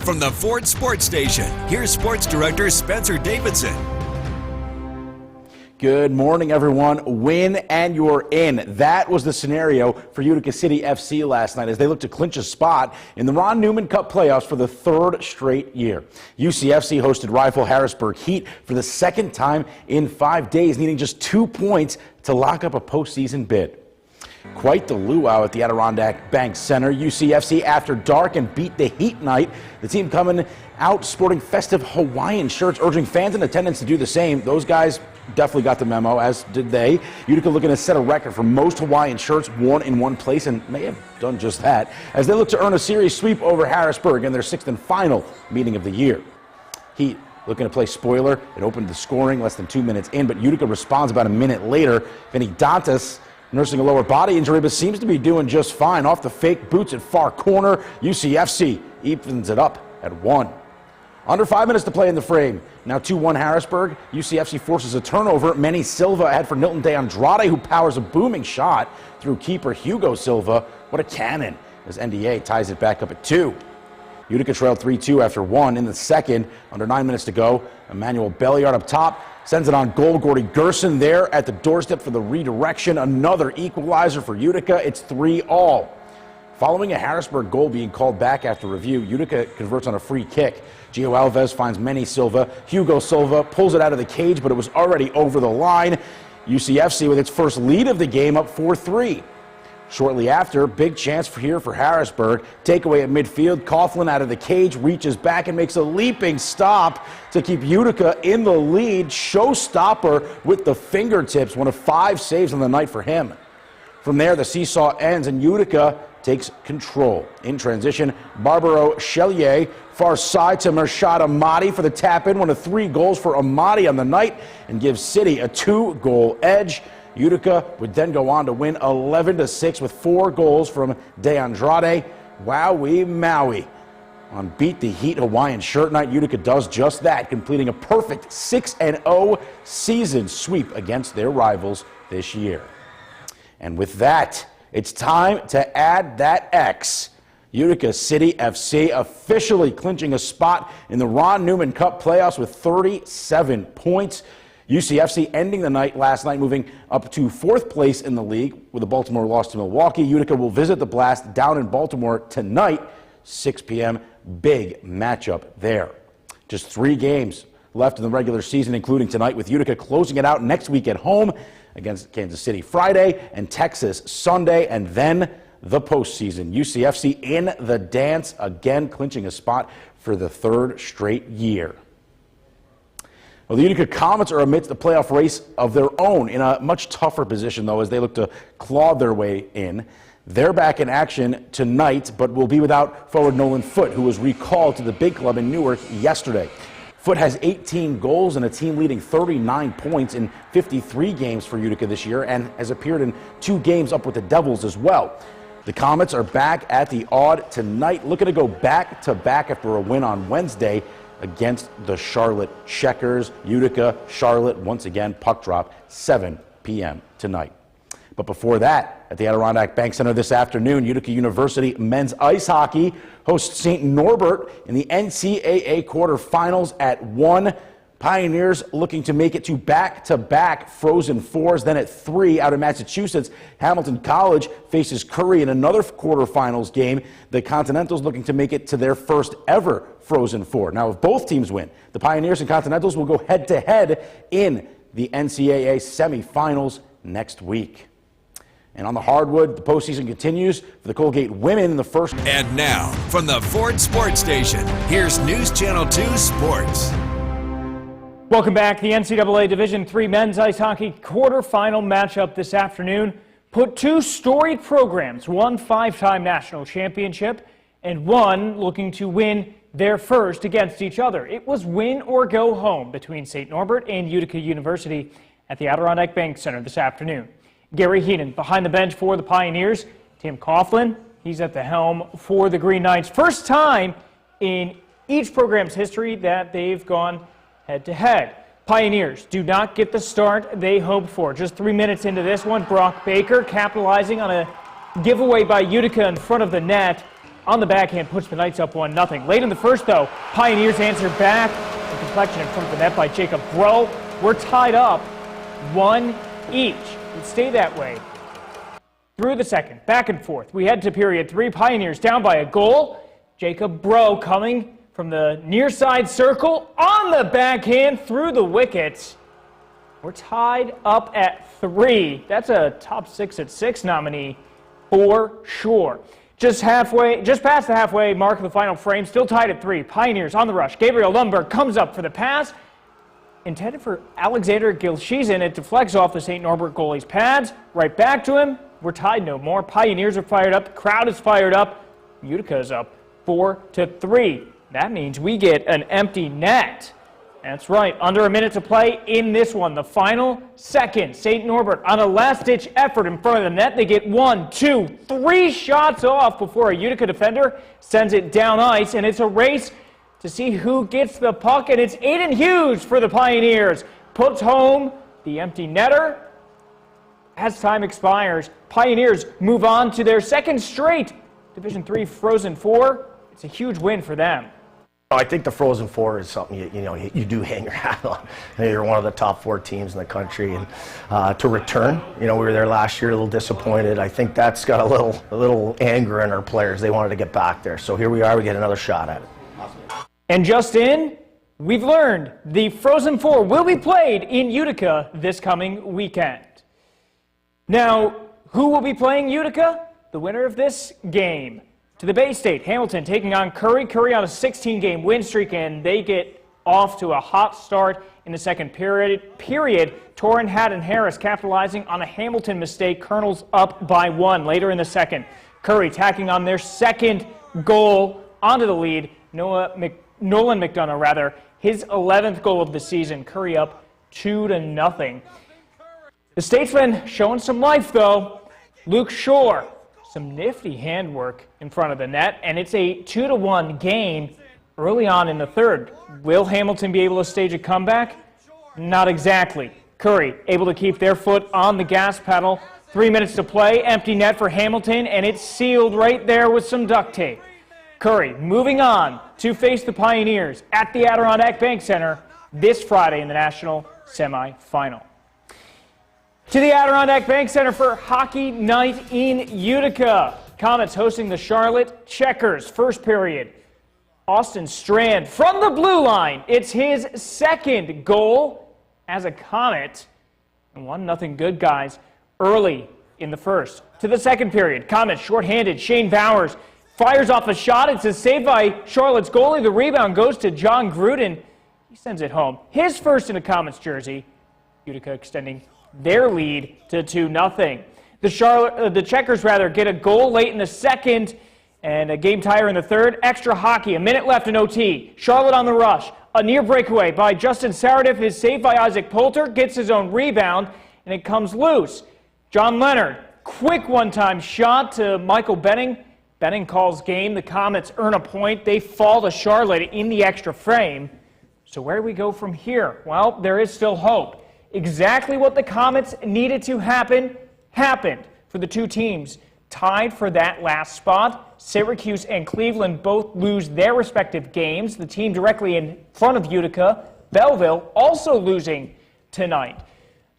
from the Ford Sports Station, here's Sports Director Spencer Davidson. Good morning, everyone. Win and you're in. That was the scenario for Utica City FC last night as they look to clinch a spot in the Ron Newman Cup playoffs for the third straight year. UCFC hosted rival Harrisburg Heat for the second time in 5 days, needing just 2 points to lock up a postseason bid. Quite the luau at the Adirondack Bank Center. UCFC after dark and beat the Heat night. The team coming out sporting festive Hawaiian shirts, urging fans in attendance to do the same. Those guys definitely got the memo, as did they. Utica looking to set a record for most Hawaiian shirts worn in one place, and may have done just that, as they look to earn a series sweep over Harrisburg in their sixth and final meeting of the year. Heat looking to play spoiler. It opened the scoring less than 2 minutes in, but Utica responds about a minute later. Vinny Dantas nursing a lower body injury, but seems to be doing just fine. Off the fake boots at far corner, UCFC evens it up at 1. Under 5 minutes to play in the frame. Now 2-1 Harrisburg. UCFC forces a turnover. Manny Silva ahead for Nilton De Andrade, who powers a booming shot through keeper Hugo Silva. What a cannon as NDA ties it back up at 2. Utica trailed 3-2 after 1 in the second. Under 9 minutes to go. Emmanuel Belliard up top sends it on goal. Gordy Gerson there at the doorstep for the redirection. Another equalizer for Utica. It's 3-all. Following a Harrisburg goal being called back after review, Utica converts on a free kick. Gio Alves finds Manny Silva. Hugo Silva pulls it out of the cage, but it was already over the line. UCFC with its first lead of the game up 4-3. Shortly after, big chance here for Harrisburg. Takeaway at midfield. Coughlin out of the cage, reaches back and makes a leaping stop to keep Utica in the lead. Showstopper with the fingertips. One of 5 saves on the night for him. From there, the seesaw ends and Utica takes control. In transition, Barbaro Chelier, far side to Mershad Ahmadi for the tap-in. One of 3 goals for Ahmadi on the night and gives City a 2-goal edge. Utica would then go on to win 11-6 with 4 goals from De Andrade. Wowie Maui. On Beat the Heat Hawaiian Shirt Night, Utica does just that, completing a perfect 6-0 season sweep against their rivals this year. And with that, it's time to add that X. Utica City FC officially clinching a spot in the Ron Newman Cup playoffs with 37 points. UCFC ending the night last night, moving up to 4th place in the league with a Baltimore loss to Milwaukee. Utica will visit the Blast down in Baltimore tonight, 6 p.m. Big matchup there. Just 3 games left in the regular season, including tonight, with Utica closing it out next week at home against Kansas City Friday and Texas Sunday, and then the postseason. UCFC in the dance, again clinching a spot for the 3rd straight year. Well, the Utica Comets are amidst the playoff race of their own, in a much tougher position, though, as they look to claw their way in. They're back in action tonight, but will be without forward Nolan Foote, who was recalled to the big club in Newark yesterday. Foote has 18 goals and a team leading 39 points in 53 games for Utica this year, and has appeared in 2 games up with the Devils as well. The Comets are back at the odd tonight, looking to go back-to-back after a win on Wednesday against the Charlotte Checkers. Utica, Charlotte, once again, puck drop, 7 p.m. tonight. But before that, at the Adirondack Bank Center this afternoon, Utica University men's ice hockey hosts St. Norbert in the NCAA quarterfinals at 1. Pioneers looking to make it to back-to-back Frozen Fours. Then at 3 out of Massachusetts, Hamilton College faces Curry in another quarterfinals game. The Continentals looking to make it to their first ever Frozen Four. Now, if both teams win, the Pioneers and Continentals will go head-to-head in the NCAA semifinals next week. And on the hardwood, the postseason continues for the Colgate women in the first. And now, from the Ford Sports Station, here's News Channel 2 Sports. Welcome back. The NCAA Division III men's ice hockey quarterfinal matchup this afternoon put 2 storied programs, one 5-time national championship and one looking to win their first against each other. It was win or go home between St. Norbert and Utica University at the Adirondack Bank Center this afternoon. Gary Heenan behind the bench for the Pioneers. Tim Coughlin, he's at the helm for the Green Knights. First time in each program's history that they've gone head-to-head. Pioneers do not get the start they hoped for. Just 3 minutes into this one, Brock Baker capitalizing on a giveaway by Utica in front of the net. on the backhand puts the Knights up 1-0. Late in the first, though, Pioneers answer back. A deflection in front of the net by Jacob Bro. We're tied up 1 each. It stay that way through the second. Back and forth. We head to period 3. Pioneers down by a goal. Jacob Bro coming from the near side circle on the backhand through the wickets. We're tied up at 3. That's a top 6 at 6 nominee for sure. Just past the halfway mark of the final frame, still tied at 3. Pioneers on the rush. Gabriel Lundberg comes up for the pass. Intended for Alexander Gilshizin. It deflects off the St. Norbert goalie's pads. Right back to him. We're tied no more. Pioneers are fired up. The crowd is fired up. Utica is up 4-3. That means we get an empty net. That's right. Under a minute to play in this one. The final second. St. Norbert on a last-ditch effort in front of the net. They get 1, 2, 3 shots off before a Utica defender sends it down ice, and it's a race to see who gets the puck, and it's Aiden Hughes for the Pioneers. Puts home the empty netter. As time expires, Pioneers move on to their second straight Division III Frozen Four. It's a huge win for them. I think the Frozen Four is something you do hang your hat on. You're one of the top 4 teams in the country, and to return, we were there last year, a little disappointed. I think that's got a little anger in our players. They wanted to get back there, so here we are. We get another shot at it. And just in, we've learned the Frozen Four will be played in Utica this coming weekend. Now, who will be playing Utica? The winner of this game. To the Bay State, Hamilton taking on Curry. Curry on a 16-game win streak, and they get off to a hot start in the second period. Torrin, Haddon, Harris capitalizing on a Hamilton mistake. Colonels up by 1 later in the second. Curry tacking on their second goal onto the lead. Nolan McDonough, his 11th goal of the season. Curry up 2-0. The Statesmen showing some life, though. Luke Shore, some nifty handwork in front of the net, and it's a 2-1 game early on in the third. Will Hamilton be able to stage a comeback? Not exactly. Curry able to keep their foot on the gas pedal. 3 minutes to play, empty net for Hamilton, and it's sealed right there with some duct tape. Curry moving on to face the Pioneers at the Adirondack Bank Center this Friday in the national semifinal. To the Adirondack Bank Center for hockey night in Utica. Comets hosting the Charlotte Checkers. First period. Austin Strand from the blue line. It's his second goal as a Comet. And 1-0 good guys early in the first. To the second period. Comets shorthanded. Shane Bowers fires off a shot. It's a save by Charlotte's goalie. The rebound goes to John Gruden. He sends it home. His first in a Comets jersey. Utica extending their lead to 2-0. The Checkers get a goal late in the second and a game tire in the third. Extra hockey, a minute left in OT. Charlotte on the rush. A near breakaway by Justin Saradiff is saved by Isaac Poulter, gets his own rebound, and it comes loose. John Leonard, quick one-time shot to Michael Benning. Benning calls game. The Comets earn a point. They fall to Charlotte in the extra frame. So where do we go from here? Well, there is still hope. Exactly what the Comets needed to happen, happened for the two teams tied for that last spot. Syracuse and Cleveland both lose their respective games. The team directly in front of Utica, Belleville, also losing tonight.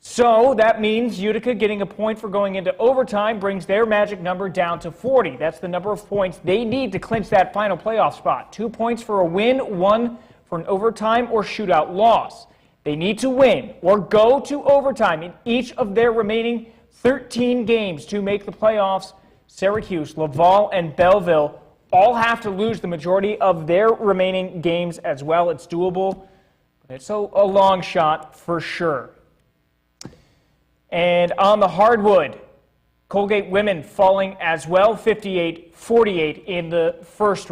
So that means Utica getting a point for going into overtime brings their magic number down to 40. That's the number of points they need to clinch that final playoff spot. 2 points for a win, 1 for an overtime or shootout loss. They need to win or go to overtime in each of their remaining 13 games to make the playoffs. Syracuse, Laval, and Belleville all have to lose the majority of their remaining games as well. It's doable, but it's a long shot for sure. And on the hardwood, Colgate women falling as well, 58-48 in the first